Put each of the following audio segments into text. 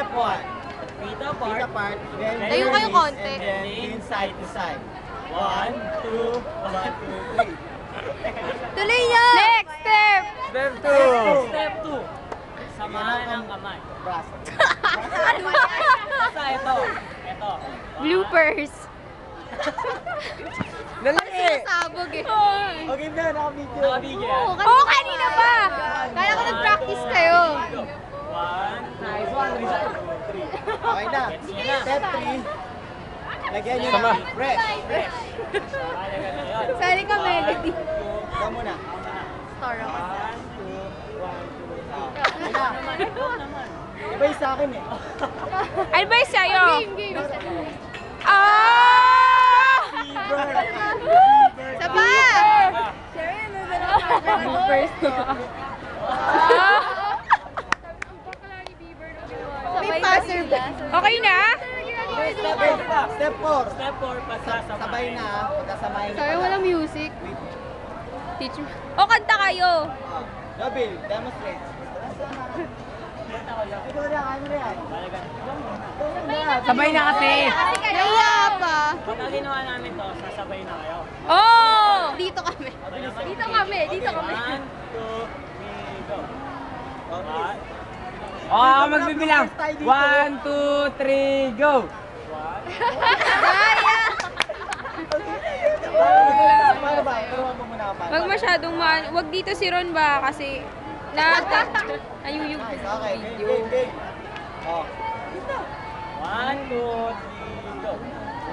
Step 1. Feet Feet apart. apart. Then Tayo kayo knees, konti. And then lean side to side. 1, 2, 1, 2, 3. Tuloy niyo! Next step! Step 2. Step 2. Samahan ang kamay. Braso. Basta ito. Ito. Bloopers. Dali! Sabog eh. Okay na, naka-video. Nakabigyan yan. Oo, kanina pa! Kala ko nag-practice kayo. 1, Nice one, result. 3. Okay na. Step 3. Lagyan nyo Sama. na fresh. Halaga na yun. Sali ka, Melody. Ikaw muna. Star ako. 1, 2, 1, 2. Iba yung sa akin eh. Ano ba yung sa'yo? Game. Ah! Saba! First. May passer ba? Okay na? Step 4. Step 4, pasasabay. Sabay na. Pagkasamahin na Sorry, pala. walang music. Teach me. O, kanta kayo. Double, demonstrate. Ito na, ano na yan? Sabay na kasi. Kaya pa. Pagka ginawa namin to, sasabay na kayo. Oh! Dito kami. Dito kami. Dito kami. 1, 2, 3, go. Okay. Oh, magbibilang. 1, 2, 3, go! Kaya! Paano ba? Turuan mo muna ako. Wag masyadong wag dito si Ron ba kasi ayuyug Nice, ko okay. sa Game, video. game, game. Oh. 1, 2, 3, go.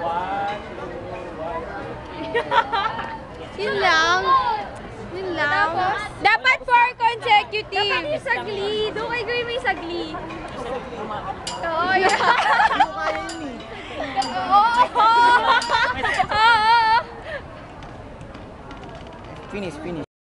1, 2, 1, 2. Yun lang. Yun lang. Dapat 4 consecutive. Dapat yung sagli. Doon kay Gray may sagli. Oo, yeah. Hindi ko kaya yun eh. Oo. Finish, finish.